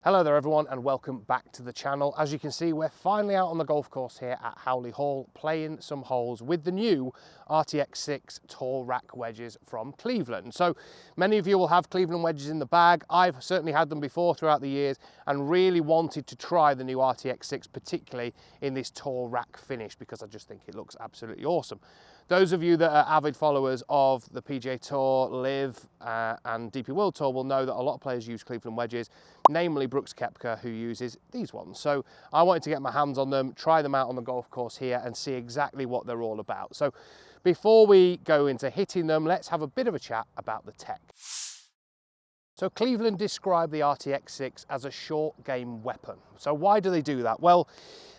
Hello there everyone and welcome back to the channel. As you can see, we're finally out on the golf course here at Howley Hall playing some holes with the new RTX6 Tour Rack wedges from Cleveland. So many of you will have Cleveland wedges in the bag. I've certainly had them before throughout the years and really wanted to try the new RTX6, particularly in this Tour Rack finish, because I just think it looks absolutely awesome. Those of you that are avid followers of the PGA Tour, Live and DP World Tour will know that a lot of players use Cleveland wedges, namely Brooks Koepka, who uses these ones. So I wanted to get my hands on them, try them out on the golf course here and see exactly what they're all about. So before we go into hitting them, let's have a bit of a chat about the tech. So Cleveland described the RTX6 as a short game weapon. So why do they do that? Well,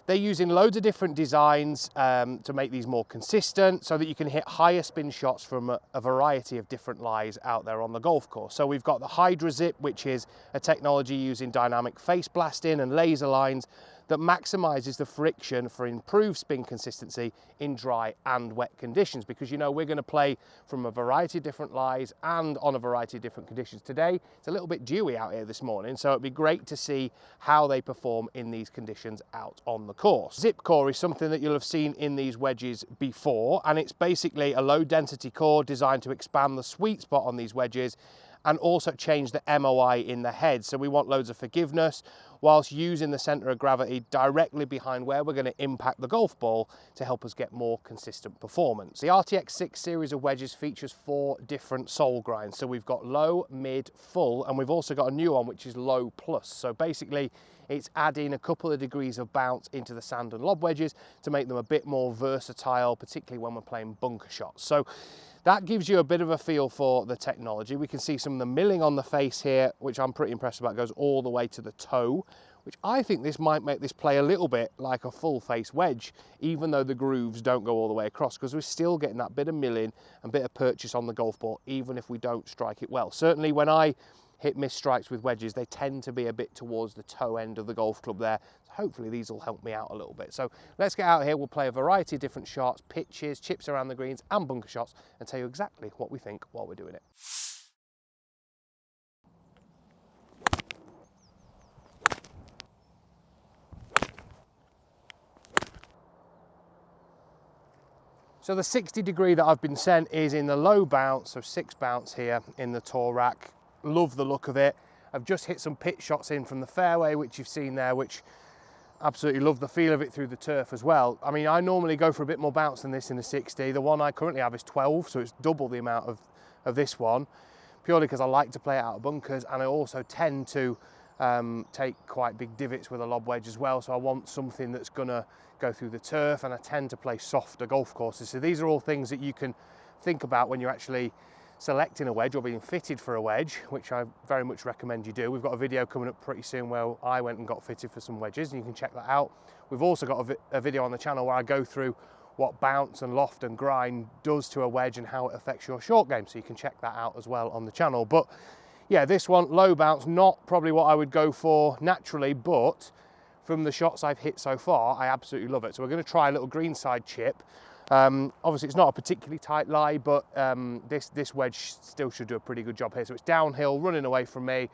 they're using loads of different designs to make these more consistent so that you can hit higher spin shots from a variety of different lies out there on the golf course. So we've got the Hydra Zip, which is a technology using dynamic face blasting and laser lines that maximizes the friction for improved spin consistency in dry and wet conditions, because you know we're going to play from a variety of different lies and on a variety of different conditions. Today it's a little bit dewy out here this morning, so it'd be great to see how they perform in these conditions out on the course. Zip core is something that you'll have seen in these wedges before, and it's basically a low density core designed to expand the sweet spot on these wedges and also change the MOI in the head. So we want loads of forgiveness whilst using the center of gravity directly behind where we're going to impact the golf ball to help us get more consistent performance. The RTX6 series of wedges features 4 different sole grinds. So we've got low, mid, full, and we've also got a new one which is low plus. So basically it's adding a couple of degrees of bounce into the sand and lob wedges to make them a bit more versatile, particularly when we're playing bunker shots. So that gives you a bit of a feel for the technology. We can see some of the milling on the face here, which I'm pretty impressed about, goes all the way to the toe, which I think this might make this play a little bit like a full face wedge, even though the grooves don't go all the way across, because we're still getting that bit of milling and bit of purchase on the golf ball, even if we don't strike it well. Certainly when I hit miss strikes with wedges, they tend to be a bit towards the toe end of the golf club there. So hopefully these will help me out a little bit. So let's get out here, we'll play a variety of different shots, pitches, chips around the greens and bunker shots, and tell you exactly what we think while we're doing it. So the 60 degree that I've been sent is in the low bounce, so 6 bounce here in the Tour Rack. Love the look of it. I've just hit some pitch shots in from the fairway, which you've seen there, which absolutely love the feel of it through the turf as well. I mean, I normally go for a bit more bounce than this in the 60. The one I currently have is 12, so it's double the amount of this one, purely because I like to play it out of bunkers, and I also tend to take quite big divots with a lob wedge as well, so I want something that's gonna go through the turf, and I tend to play softer golf courses. So these are all things that you can think about when you're actually selecting a wedge or being fitted for a wedge, which I very much recommend you do. We've got a video coming up pretty soon where I went and got fitted for some wedges, and you can check that out. We've also got a video on the channel where I go through what bounce and loft and grind does to a wedge and how it affects your short game, so you can check that out as well on the channel. But yeah, this one, low bounce, not probably what I would go for naturally, but from the shots I've hit so far, I absolutely love it. So we're going to try a little greenside chip. Obviously it's not a particularly tight lie, but this wedge still should do a pretty good job here. So it's downhill, running away from me.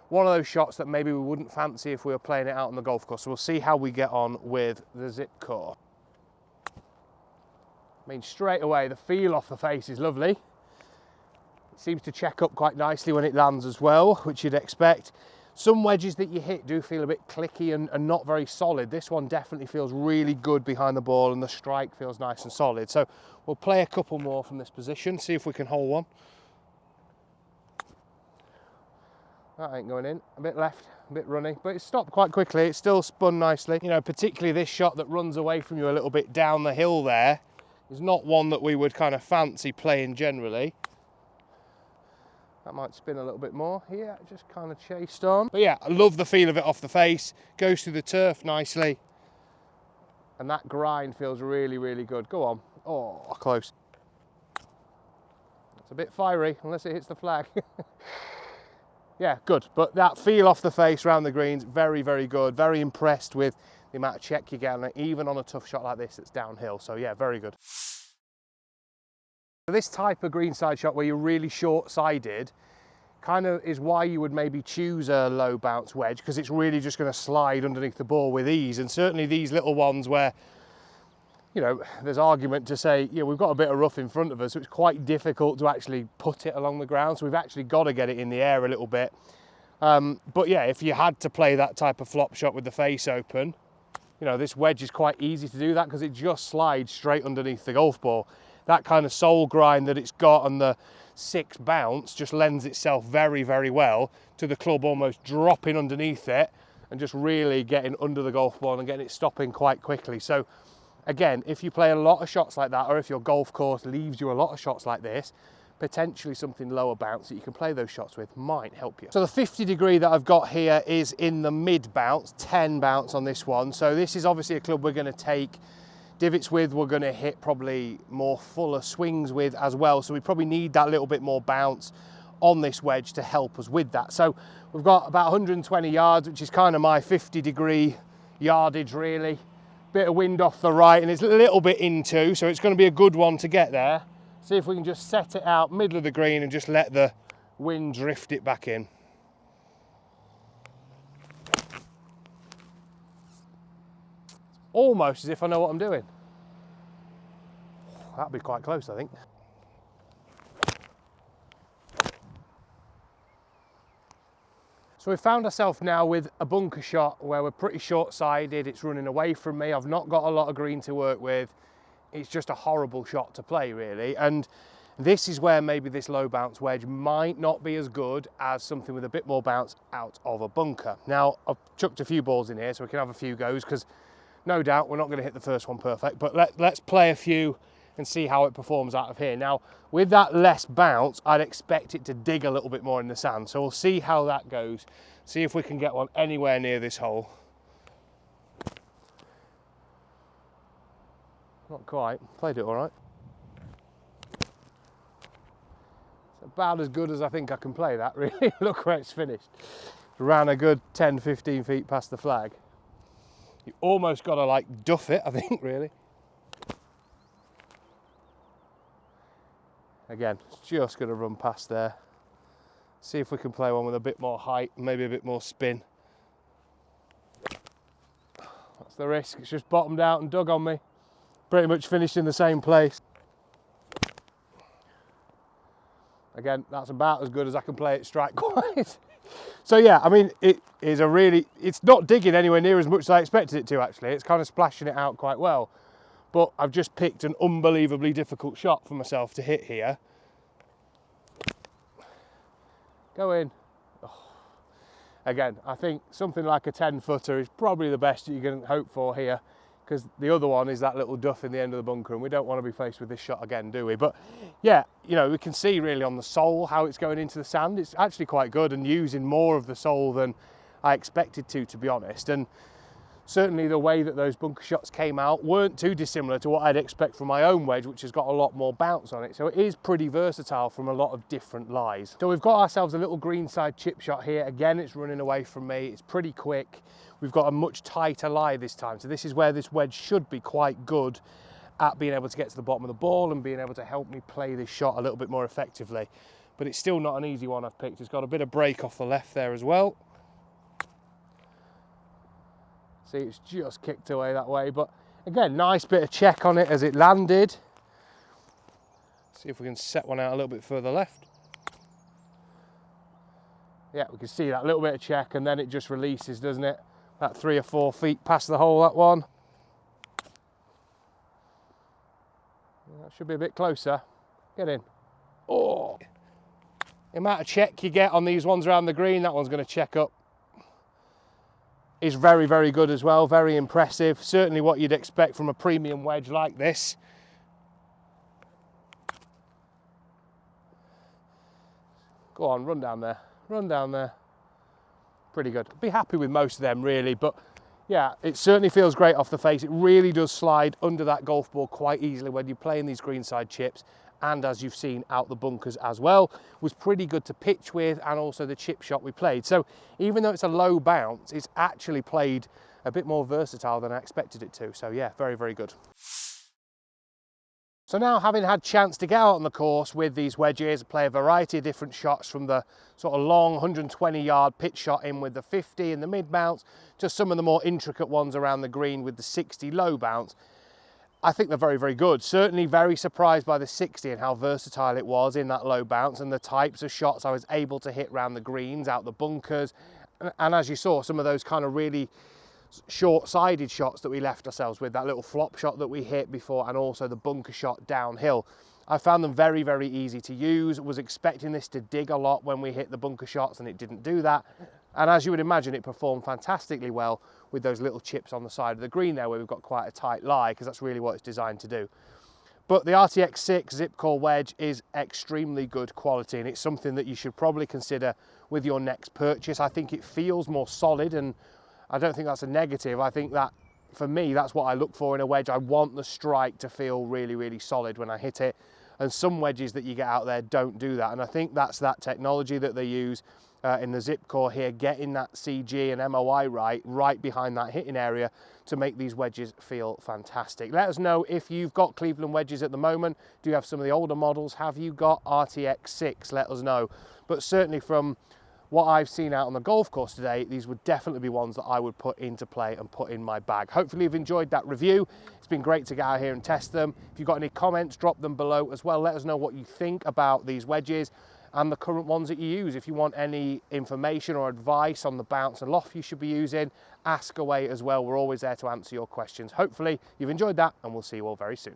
One of those shots that maybe we wouldn't fancy if we were playing it out on the golf course. So we'll see how we get on with the zip core. I mean, straight away, the feel off the face is lovely. It seems to check up quite nicely when it lands as well, which you'd expect. Some wedges that you hit do feel a bit clicky and not very solid. This one definitely feels really good behind the ball, and the strike feels nice and solid. So we'll play a couple more from this position, see if we can hold one. That ain't going in. A bit left, a bit runny, but it stopped quite quickly. It still spun nicely. You know, particularly this shot that runs away from you a little bit down the hill there is not one that we would kind of fancy playing generally. That might spin a little bit more here, just kind of chased on. But yeah, I love the feel of it off the face. Goes through the turf nicely. And that grind feels really, really good. Go on. Oh, close. It's a bit fiery, unless it hits the flag. Yeah, good. But that feel off the face around the greens, very, very good. Very impressed with the amount of check you get on it, even on a tough shot like this that's downhill. So yeah, very good. This type of greenside shot where you're really short-sided, kind of is why you would maybe choose a low bounce wedge, because it's really just going to slide underneath the ball with ease. And certainly these little ones where, you know, there's argument to say, yeah, we've got a bit of rough in front of us, so it's quite difficult to actually put it along the ground. So we've actually got to get it in the air a little bit. But yeah, if you had to play that type of flop shot with the face open, you know, this wedge is quite easy to do that because it just slides straight underneath the golf ball. That kind of sole grind that it's got and the 6 bounce just lends itself very, very well to the club almost dropping underneath it and just really getting under the golf ball and getting it stopping quite quickly. So again, if you play a lot of shots like that, or if your golf course leaves you a lot of shots like this, potentially something lower bounce that you can play those shots with might help you. So the 50 degree that I've got here is in the mid bounce, 10 bounce on this one. So this is obviously a club we're going to take divots with, we're going to hit probably more fuller swings with as well. So we probably need that little bit more bounce on this wedge to help us with that. So we've got about 120 yards, which is kind of my 50 degree yardage really. Bit of wind off the right and it's a little bit into, so it's going to be a good one to get there. See if we can just set it out middle of the green and just let the wind drift it back in. Almost as if I know what I'm doing. That'd be quite close, I think. So we've found ourselves now with a bunker shot where we're pretty short-sided. It's running away from me. I've not got a lot of green to work with. It's just a horrible shot to play, really. And this is where maybe this low bounce wedge might not be as good as something with a bit more bounce out of a bunker. Now, I've chucked a few balls in here so we can have a few goes, because no doubt we're not going to hit the first one perfect, but let's play a few and see how it performs out of here. Now, with that less bounce, I'd expect it to dig a little bit more in the sand. So we'll see how that goes. See if we can get one anywhere near this hole. Not quite, played it all right. It's about as good as I think I can play that, really. Look where it's finished. Ran a good 10, 15 feet past the flag. You almost got to like duff it, I think, really. Again, it's just going to run past there. See if we can play one with a bit more height, maybe a bit more spin. That's the risk. It's just bottomed out and dug on me. Pretty much finished in the same place. Again, that's about as good as I can play it strike-wise. So yeah, I mean, it is a really, it's not digging anywhere near as much as I expected it to, actually. It's kind of splashing it out quite well. But I've just picked an unbelievably difficult shot for myself to hit here. Go in. Oh. Again, I think something like a 10-footer is probably the best you can hope for here, because the other one is that little duff in the end of the bunker, and we don't want to be faced with this shot again, do we? But yeah, you know, we can see really on the sole how it's going into the sand. It's actually quite good and using more of the sole than I expected to be honest. And certainly the way that those bunker shots came out weren't too dissimilar to what I'd expect from my own wedge, which has got a lot more bounce on it. So it is pretty versatile from a lot of different lies. So we've got ourselves a little greenside chip shot here. Again, it's running away from me. It's pretty quick. We've got a much tighter lie this time. So this is where this wedge should be quite good at being able to get to the bottom of the ball and being able to help me play this shot a little bit more effectively. But it's still not an easy one I've picked. It's got a bit of break off the left there as well. See, it's just kicked away that way, but again, nice bit of check on it as it landed. See if we can set one out a little bit further left. Yeah, we can see that little bit of check and then it just releases, doesn't it? About 3 or 4 feet past the hole, that one. That should be a bit closer. Get in. Oh! The amount of check you get on these ones around the green, that one's going to check up. Is very, very good as well, very impressive. Certainly what you'd expect from a premium wedge like this. Go on, run down there, run down there. Pretty good. Be happy with most of them really, but yeah, it certainly feels great off the face. It really does slide under that golf ball quite easily when you're playing these greenside chips. And as you've seen out the bunkers as well, was pretty good to pitch with, and also the chip shot we played. So even though it's a low bounce, it's actually played a bit more versatile than I expected it to. So yeah, very, very good. So now, having had chance to get out on the course with these wedges, play a variety of different shots from the sort of long 120-yard pitch shot in with the 50 and the mid bounce to some of the more intricate ones around the green with the 60 low bounce, I think they're very, very good. Certainly very surprised by the 60 and how versatile it was in that low bounce and the types of shots I was able to hit around the greens, out the bunkers. And as you saw, some of those kind of really short-sided shots that we left ourselves with, that little flop shot that we hit before and also the bunker shot downhill. I found them very, very easy to use. Was expecting this to dig a lot when we hit the bunker shots and it didn't do that. And as you would imagine, it performed fantastically well with those little chips on the side of the green there where we've got quite a tight lie, because that's really what it's designed to do. But the RTX6 zip core wedge is extremely good quality, and it's something that you should probably consider with your next purchase. I think it feels more solid, and I don't think that's a negative. I think that, for me, that's what I look for in a wedge. I want the strike to feel really, really solid when I hit it. And some wedges that you get out there don't do that. And I think that's that technology that they use in the zip core here, getting that CG and MOI right behind that hitting area to make these wedges feel fantastic. Let us know if you've got Cleveland wedges at the moment. Do you have some of the older models? Have you got RTX6? Let us know. But certainly from what I've seen out on the golf course today, these would definitely be ones that I would put into play and put in my bag. Hopefully you've enjoyed that review. It's been great to get out here and test them. If you've got any comments, drop them below as well. Let us know what you think about these wedges and the current ones that you use. If you want any information or advice on the bounce and loft you should be using, ask away as well. We're always there to answer your questions. Hopefully you've enjoyed that, and we'll see you all very soon.